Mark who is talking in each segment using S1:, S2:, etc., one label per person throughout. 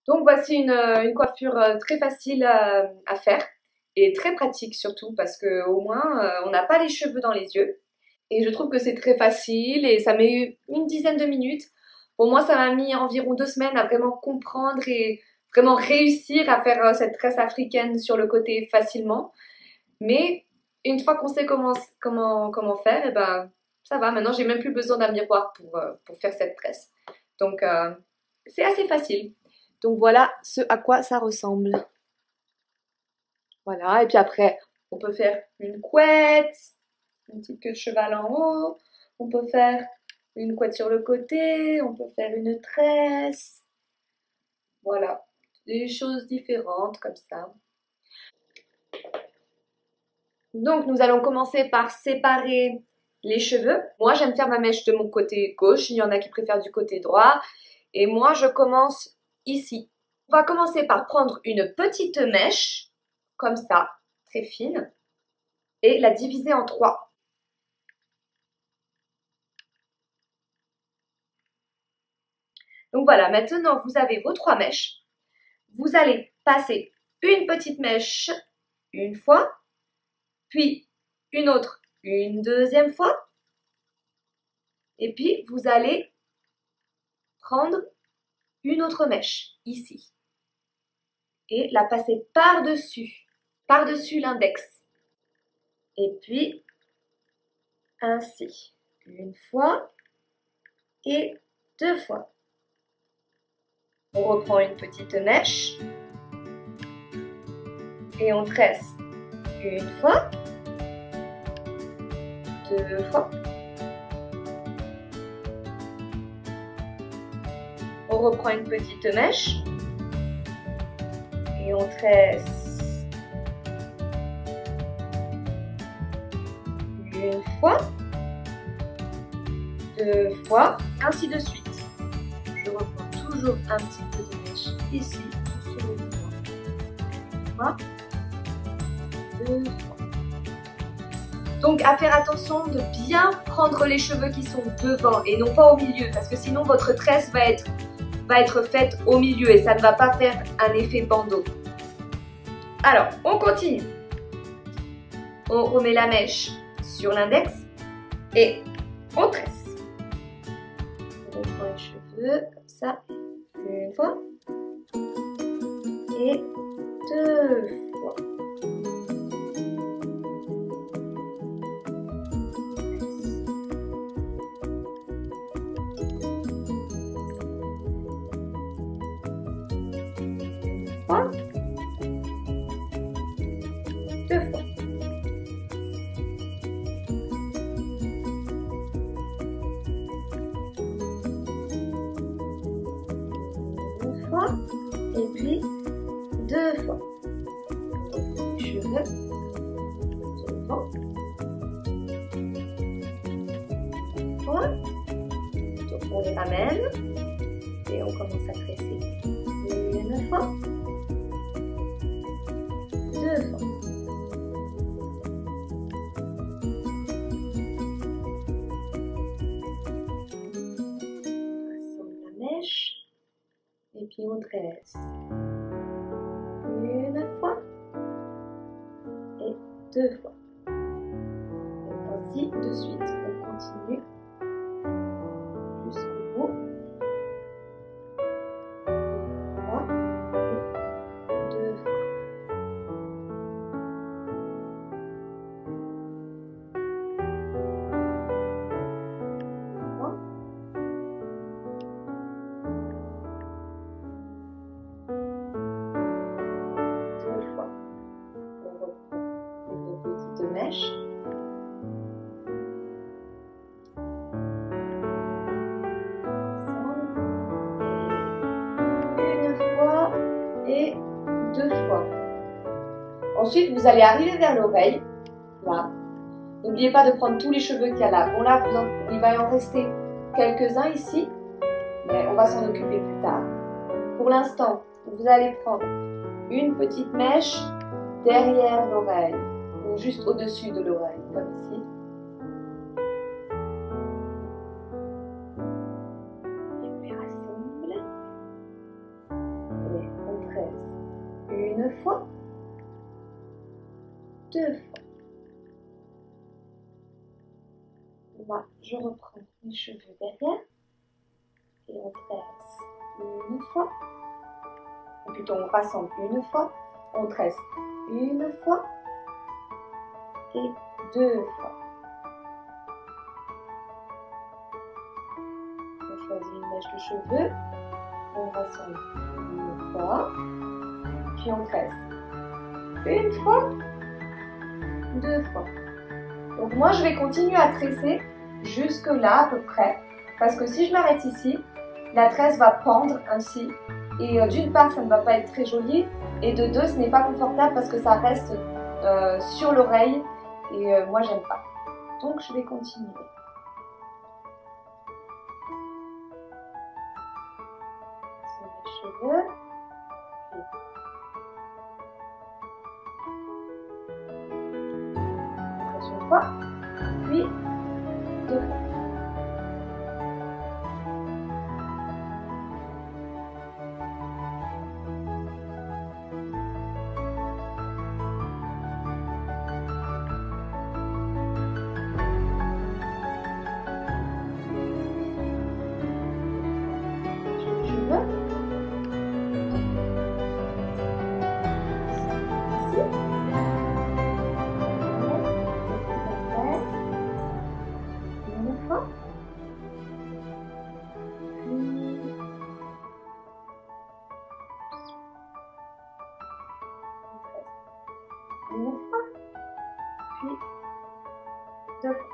S1: Donc voici une coiffure très facile à faire et très pratique surtout parce que au moins on n'a pas les cheveux dans les yeux. Et je trouve que c'est très facile et ça met une dizaine de minutes. Pour moi, ça m'a mis environ 2 semaines à vraiment comprendre et vraiment réussir à faire cette tresse africaine sur le côté facilement. Mais une fois qu'on sait comment faire, et ben ça va. Maintenant, j'ai même plus besoin d'un miroir pour faire cette tresse. Donc c'est assez facile. Donc voilà ce à quoi ça ressemble. Voilà, et puis après, on peut faire une couette, une petite queue de cheval en haut, on peut faire une couette sur le côté, on peut faire une tresse. Voilà, des choses différentes comme ça. Donc nous allons commencer par séparer les cheveux. Moi j'aime faire ma mèche de mon côté gauche, il y en a qui préfèrent du côté droit. Et moi je commence ici. On va commencer par prendre une petite mèche, comme ça, très fine, et la diviser en trois. Donc voilà, maintenant vous avez vos trois mèches. Vous allez passer une petite mèche une fois, puis une autre une deuxième fois, et puis vous allez prendre une autre mèche ici et la passer par-dessus l'index. Et puis ainsi, une fois et deux fois. On reprend une petite mèche et on tresse une fois, deux fois. On reprend une petite mèche et on tresse une fois, deux fois, ainsi de suite. Je reprends toujours un petit peu de mèche ici, sur le doigt. Une fois, deux fois. Donc à faire attention de bien prendre les cheveux qui sont devant et non pas au milieu, parce que sinon votre tresse va être faite au milieu et ça ne va pas faire un effet bandeau. Alors, on continue. On remet la mèche sur l'index et on tresse. On reprend les cheveux comme ça, une fois et deux fois. Fois, deux fois. Une fois et puis deux fois. Les cheveux devant. Fois. Donc on les ramène et on commence à tresser. Une fois, deux fois. On rassemble la mèche et puis on tresse. Une fois et deux fois. Et ainsi de suite. On continue jusqu'au bout. Une fois et deux fois. Une fois. Deux fois. On reprend une petite mèche. Une fois et deux fois. Ensuite, vous allez arriver vers l'oreille. Là. N'oubliez pas de prendre tous les cheveux qu'il y a là. Bon là, il va y en rester quelques-uns ici, mais on va s'en occuper plus tard. Pour l'instant, vous allez prendre une petite mèche derrière l'oreille, ou juste au-dessus de l'oreille, comme ici. Et on les rassemble. Et fois, 2 fois. Là, je reprends mes cheveux derrière et on tresse une fois, ou plutôt on rassemble une fois, on tresse une fois et 2 fois. On choisit une mèche de cheveux, on rassemble une fois, puis on tresse une fois, 2 fois. Donc moi je vais continuer à tresser jusque là à peu près, parce que si je m'arrête ici, la tresse va pendre ainsi, et d'une part ça ne va pas être très joli, et de deux ce n'est pas confortable parce que ça reste sur l'oreille, et moi j'aime pas. Donc je vais continuer. Ce sont mes cheveux. Une fois, puis 2 fois. Une fois, puis 2 fois.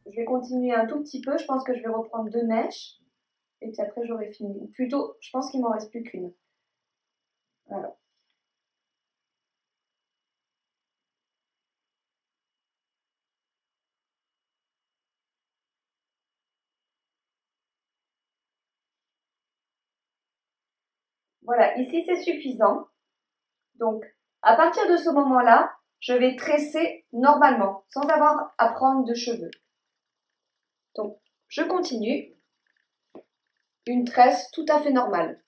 S1: Je vais continuer un tout petit peu, je pense que je vais reprendre 2 mèches, et puis après j'aurai fini. Ou plutôt, je pense qu'il m'en reste plus qu'une. Voilà. Voilà, ici c'est suffisant. Donc, à partir de ce moment-là, je vais tresser normalement, sans avoir à prendre de cheveux. Donc, je continue. Une tresse tout à fait normale.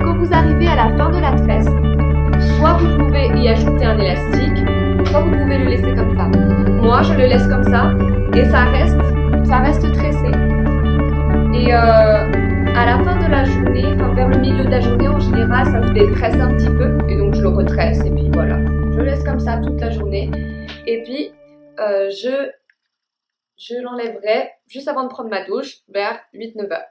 S1: Quand vous arrivez à la fin de la tresse, soit vous pouvez y ajouter un élastique, soit vous pouvez le laisser comme ça. Moi, je le laisse comme ça et ça reste tressé. Et à la fin de la journée, enfin vers le milieu de la journée, en général, ça se détresse un petit peu et donc je le retresse et puis voilà. Je laisse comme ça toute la journée et puis je l'enlèverai juste avant de prendre ma douche vers 8-9 heures.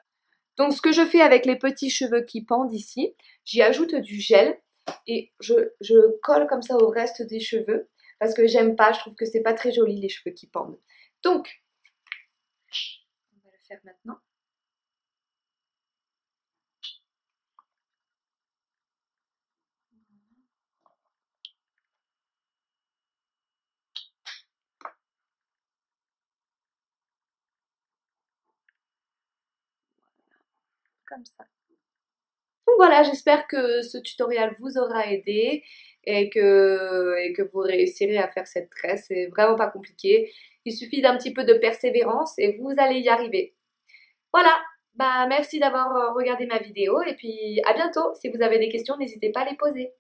S1: Donc ce que je fais avec les petits cheveux qui pendent ici, j'y ajoute du gel et je colle comme ça au reste des cheveux parce que j'aime pas, je trouve que c'est pas très joli les cheveux qui pendent. Donc, on va le faire maintenant. Comme ça. Donc voilà, j'espère que ce tutoriel vous aura aidé et que vous réussirez à faire cette tresse. C'est vraiment pas compliqué. Il suffit d'un petit peu de persévérance et vous allez y arriver. Voilà, bah merci d'avoir regardé ma vidéo et puis à bientôt. Si vous avez des questions, n'hésitez pas à les poser.